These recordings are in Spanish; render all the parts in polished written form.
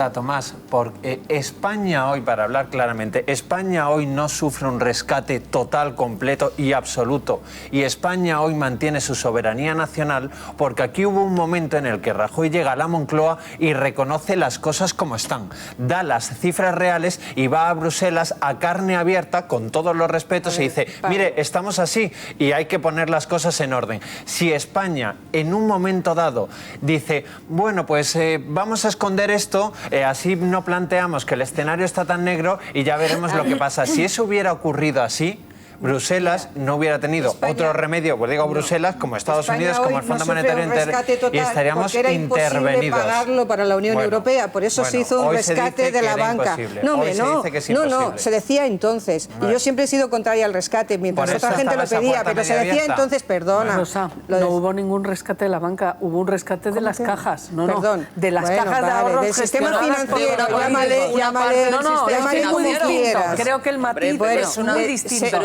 Tomás, porque España hoy, para hablar claramente, España hoy no sufre un rescate total, completo y absoluto. Y España hoy mantiene su soberanía nacional porque aquí hubo un momento en el que Rajoy llega a la Moncloa y reconoce las cosas como están. Da las cifras reales y va a Bruselas a carne abierta, con todos los respetos, y dice, mire, estamos así y hay que poner las cosas en orden. Si España, en un momento dado, dice, bueno, pues vamos a esconder esto, así no planteamos que el escenario está tan negro y ya veremos lo que pasa. Si eso hubiera ocurrido así, Bruselas no hubiera tenido otro remedio, pues digo Bruselas, como Estados Unidos, como el Fondo Monetario Internacional, y estaríamos intervenidos. Pagarlo para la Unión Europea, por eso se hizo un rescate de la banca. No, hombre, no, se decía entonces. Y yo siempre he sido contraria al rescate, mientras otra gente lo pedía, pero se decía entonces, perdona. Rosa, no hubo ningún rescate de la banca, hubo un rescate de las cajas. Perdón, de las cajas de ahorros del sistema financiero, llámale como quieras. Creo que el matiz es muy distinto.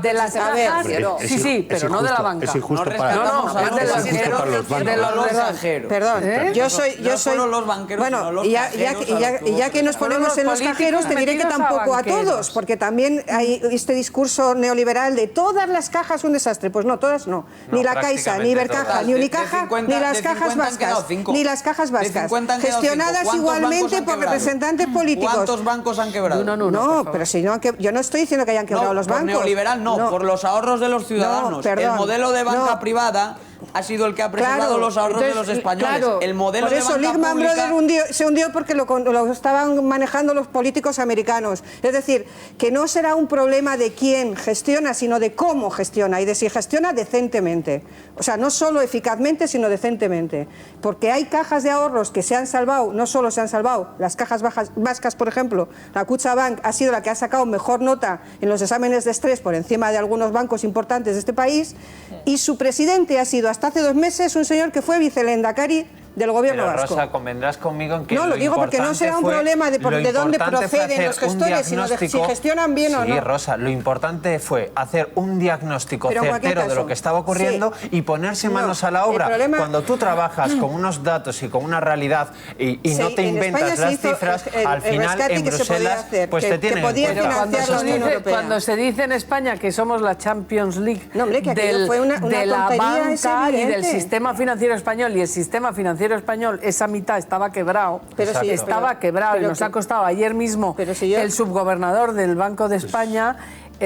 De las cajas, sí, pero no de la banca. Es injusto para los banqueros. Perdón, yo soy los banqueros. Bueno, y ya que nos ponemos en los cajeros, te diré que tampoco a todos, porque también hay este discurso neoliberal de todas las cajas un desastre. Pues no, todas no. Ni la Caixa, ni Ibercaja, ni Unicaja, ni las cajas vascas. Ni las cajas vascas. Gestionadas igualmente por representantes políticos. ¿Cuántos bancos han quebrado? No, pero si no, yo no estoy diciendo que hayan quebrado los bancos. Neoliberal no, por los ahorros de los ciudadanos. El modelo de banca privada ha sido el que ha preservado los ahorros de los españoles. El modelo de banca pública... Por eso Lehman Brothers se hundió porque lo estaban manejando los políticos americanos. Es decir, que no será un problema de quién gestiona, sino de cómo gestiona y de si gestiona decentemente. O sea, no solo eficazmente, sino decentemente. Porque hay cajas de ahorros que se han salvado, no solo se han salvado, las cajas vascas, por ejemplo, la Kutxabank ha sido la que ha sacado mejor nota en los exámenes de estrés por encima de algunos bancos importantes de este país, y su presidente ha sido hasta hace 2 meses un señor que fue vicelehendakari del gobierno vasco. Rosa, convendrás conmigo en que no, lo digo porque no será un problema de dónde proceden los gestores, sino de si gestionan bien o no. Sí, Rosa, lo importante fue hacer un diagnóstico certero de lo que estaba ocurriendo y ponerse manos a la obra. Cuando tú trabajas con unos datos y con una realidad y no te inventas las cifras, al final en Bruselas pues te tienen en cuenta. Cuando se dice en España que somos la Champions League de la banca y del sistema financiero español, y el sistema financiero español, esa mitad estaba quebrado, y nos ha costado ayer mismo el subgobernador del Banco de España,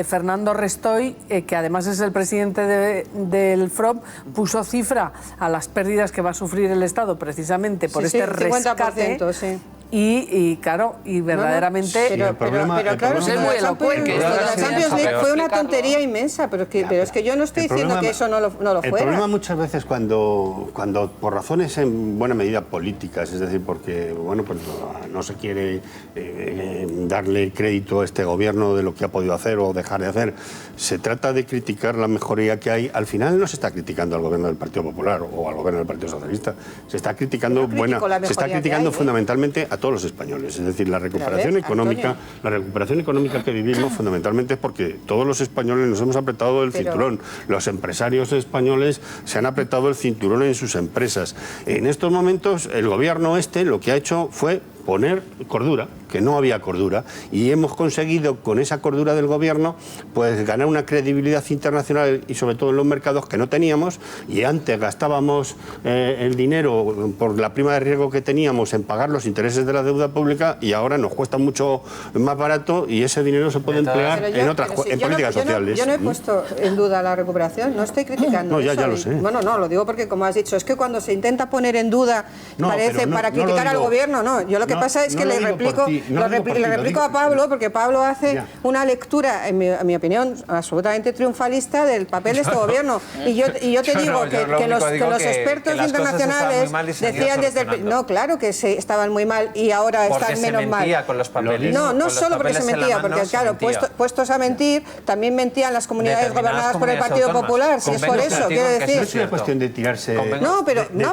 Fernando Restoy, que además es el presidente del FROB, puso cifra a las pérdidas que va a sufrir el Estado precisamente por este rescate. 50%, y claro, y verdaderamente... Pero claro, es muy elocuente. La Champions League fue una tontería inmensa, pero es que yo no estoy diciendo que eso no lo fuera. El problema muchas veces cuando por razones en buena medida políticas, es decir, porque bueno, pues no se quiere darle crédito a este gobierno de lo que ha podido hacer o dejar de hacer, se trata de criticar la mejoría que hay. Al final no se está criticando al gobierno del Partido Popular o al gobierno del Partido Socialista, se está criticando fundamentalmente a todos los españoles, es decir, la recuperación económica que vivimos fundamentalmente es porque todos los españoles nos hemos apretado el cinturón, los empresarios españoles se han apretado el cinturón en sus empresas. En estos momentos el gobierno lo que ha hecho fue poner cordura, que no había cordura, y hemos conseguido con esa cordura del gobierno pues ganar una credibilidad internacional y sobre todo en los mercados que no teníamos, y antes gastábamos el dinero por la prima de riesgo que teníamos en pagar los intereses de la deuda pública, y ahora nos cuesta mucho más barato y ese dinero se puede emplear en políticas sociales. Yo no he puesto en duda la recuperación, no estoy criticando eso. Ya lo sé. Bueno, no, lo digo porque como has dicho, es que cuando se intenta poner en duda parece para criticar al gobierno, lo que pasa es que le replico a Pablo, porque Pablo hace una lectura, en mi opinión, absolutamente triunfalista del papel de este gobierno. Y yo te digo que los expertos internacionales decían desde el... No, claro que estaban muy mal y ahora están menos mal. Con los papeles. No solo porque se mentía, porque claro, puestos a mentir, también mentían las comunidades gobernadas por el Partido Popular, si es por eso, quiero decir. No es una cuestión de tirarse... No,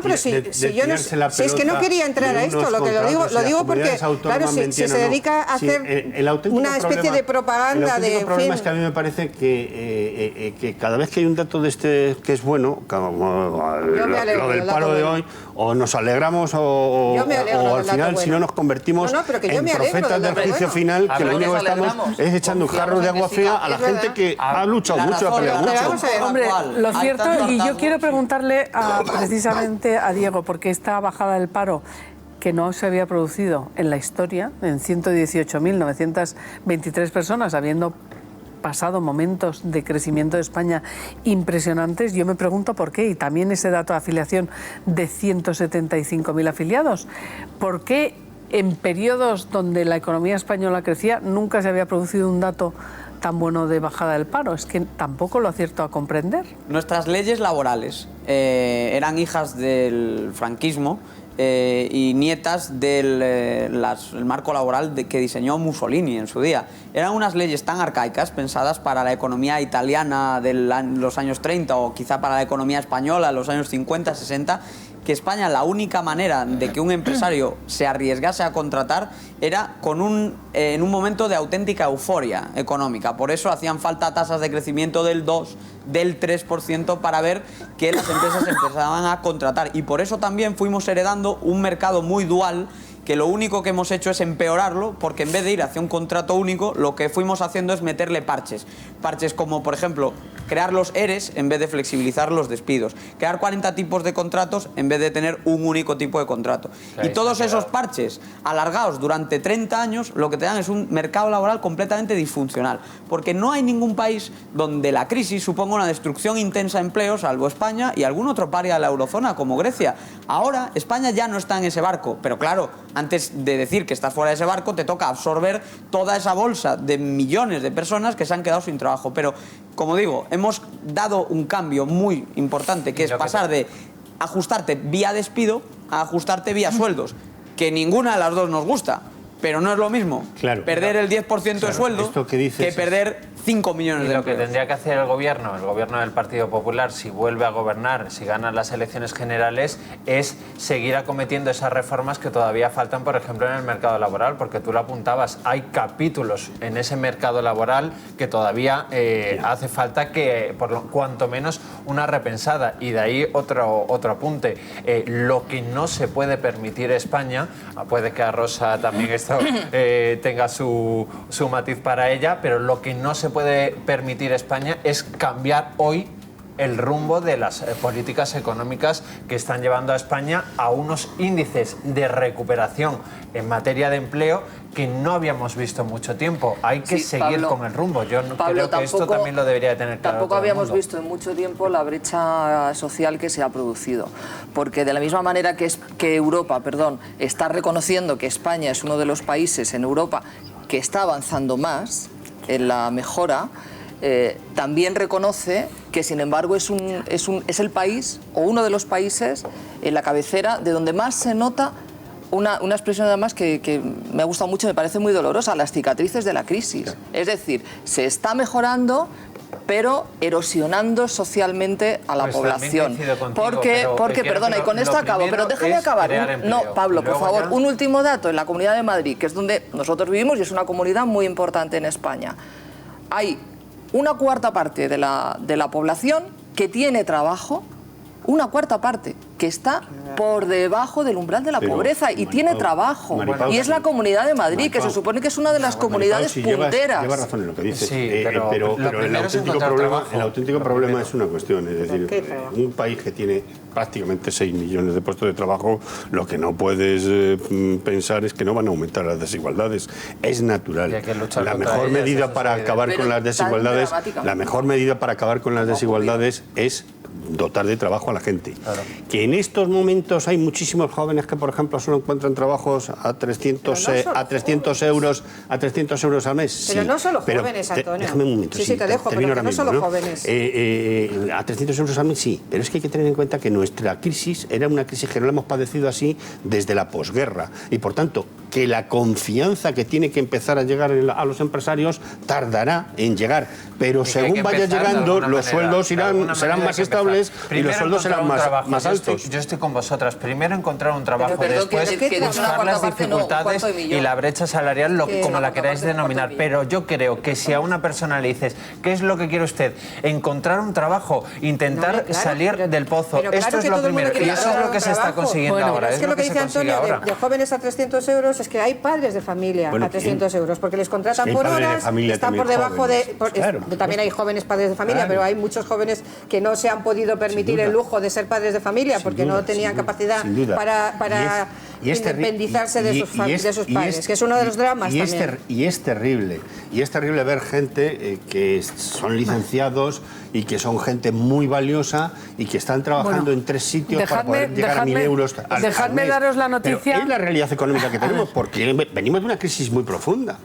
pero si es que no quería entrar a esto, lo digo porque, claro, si se dedica a hacer una especie de propaganda de... El problema es que a mí me parece que cada vez que hay un dato de este que es bueno, como lo del paro de hoy, o nos alegramos o al final, si no, nos convertimos en profetas del juicio final, que lo único que estamos es echando un jarro de agua fría a la gente que ha luchado mucho, ha peleado mucho. Hombre, lo cierto, y yo quiero preguntarle precisamente a Diego, porque esta bajada del paro que no se había producido en la historia, en 118.923 personas, habiendo pasado momentos de crecimiento de España impresionantes, yo me pregunto por qué, y también ese dato de afiliación de 175.000 afiliados, ¿por qué en periodos donde la economía española crecía nunca se había producido un dato tan bueno de bajada del paro? Es que tampoco lo acierto a comprender. Nuestras leyes laborales eran hijas del franquismo y nietas del marco laboral que diseñó Mussolini en su día. Eran unas leyes tan arcaicas, pensadas para la economía italiana de los años 30 o quizá para la economía española de los años 50, 60, que España la única manera de que un empresario se arriesgase a contratar era en un momento de auténtica euforia económica. Por eso hacían falta tasas de crecimiento del 2, del 3% para ver que las empresas empezaban a contratar. Y por eso también fuimos heredando un mercado muy dual, que lo único que hemos hecho es empeorarlo, porque en vez de ir hacia un contrato único, lo que fuimos haciendo es meterle parches. Parches como, por ejemplo, crear los ERES en vez de flexibilizar los despidos, crear 40 tipos de contratos en vez de tener un único tipo de contrato. Y todos esos parches alargados durante 30 años lo que te dan es un mercado laboral completamente disfuncional, porque no hay ningún país donde la crisis suponga una destrucción intensa de empleo, salvo España y algún otro paria de la eurozona como Grecia. Ahora España ya no está en ese barco, pero claro, antes de decir que estás fuera de ese barco, te toca absorber toda esa bolsa de millones de personas que se han quedado sin trabajo. Pero, como digo, hemos dado un cambio muy importante, que es pasar de ajustarte vía despido a ajustarte vía sueldos, que ninguna de las dos nos gusta. Pero no es lo mismo perder el 10% de sueldo que perder 5 millones de empleos. Lo que tendría que hacer el gobierno del Partido Popular, si vuelve a gobernar, si gana las elecciones generales, es seguir acometiendo esas reformas que todavía faltan, por ejemplo, en el mercado laboral, porque tú lo apuntabas, hay capítulos en ese mercado laboral que todavía hace falta que, cuanto menos, una repensada. Y de ahí otro apunte. Lo que no se puede permitir España, puede que a Rosa también tenga su matiz para ella, pero lo que no se puede permitir España es cambiar hoy el rumbo de las políticas económicas que están llevando a España a unos índices de recuperación en materia de empleo que no habíamos visto mucho tiempo. Hay que seguir, Pablo, con el rumbo. Yo creo que esto también lo debería tener claro. Tampoco habíamos visto en mucho tiempo la brecha social que se ha producido, porque de la misma manera que Europa está reconociendo que España es uno de los países en Europa que está avanzando más en la mejora, también reconoce que, sin embargo, es el país o uno de los países en la cabecera de donde más se nota una expresión además que me ha gustado mucho, me parece muy dolorosa, las cicatrices de la crisis. Es decir, se está mejorando, pero erosionando socialmente a la población. Porque, perdona, y con esto acabo, pero déjame acabar. No, Pablo, por favor, un último dato. En la Comunidad de Madrid, que es donde nosotros vivimos y es una comunidad muy importante en España, hay una cuarta parte de la población que tiene trabajo, una cuarta parte que está por debajo del umbral de la pobreza y tiene trabajo. Y es la Comunidad de Madrid, que se supone que es una de las comunidades punteras. Llevas razón en lo que dices, pero el auténtico problema es una cuestión. Es decir, un país que tiene prácticamente 6 millones de puestos de trabajo, lo que no puedes pensar es que no van a aumentar las desigualdades. Es natural. La mejor medida para acabar con las desigualdades, es dotar de trabajo a la gente. Claro. Que en estos momentos hay muchísimos jóvenes que, por ejemplo, solo encuentran trabajos a 300 euros al mes. Pero no solo jóvenes, Antonio. Déjame un momento. Sí, te dejo, pero no solo jóvenes. A 300 euros al mes sí, pero es que hay que tener en cuenta que nuestra crisis era una crisis que no la hemos padecido así desde la posguerra. Y, por tanto, que la confianza que tiene que empezar a llegar a los empresarios tardará en llegar, pero según vaya llegando los sueldos serán más estables y los sueldos serán más altos. Yo estoy con vosotras. Primero encontrar un trabajo, después buscar las dificultades y la brecha salarial, como la queráis denominar. Pero yo creo que si a una persona le dices, ¿qué es lo que quiere usted? Encontrar un trabajo, intentar salir del pozo. Esto es lo primero y eso es lo que se está consiguiendo ahora. Es que lo que dice Antonio de jóvenes a 300 euros es que hay padres de familia a 300 euros, porque les contratan por horas, están por debajo de... También hay jóvenes padres de familia, pero hay muchos jóvenes que no se han podido permitir el lujo de ser padres de familia porque no tenían capacidad para independizarse de sus padres, que es uno de los dramas también. Y es terrible ver gente que son licenciados y que son gente muy valiosa y que están trabajando en 3 sitios para poder llegar a 1.000 euros al mes. Dejadme daros la noticia. Pero es la realidad económica que tenemos, porque venimos de una crisis muy profunda.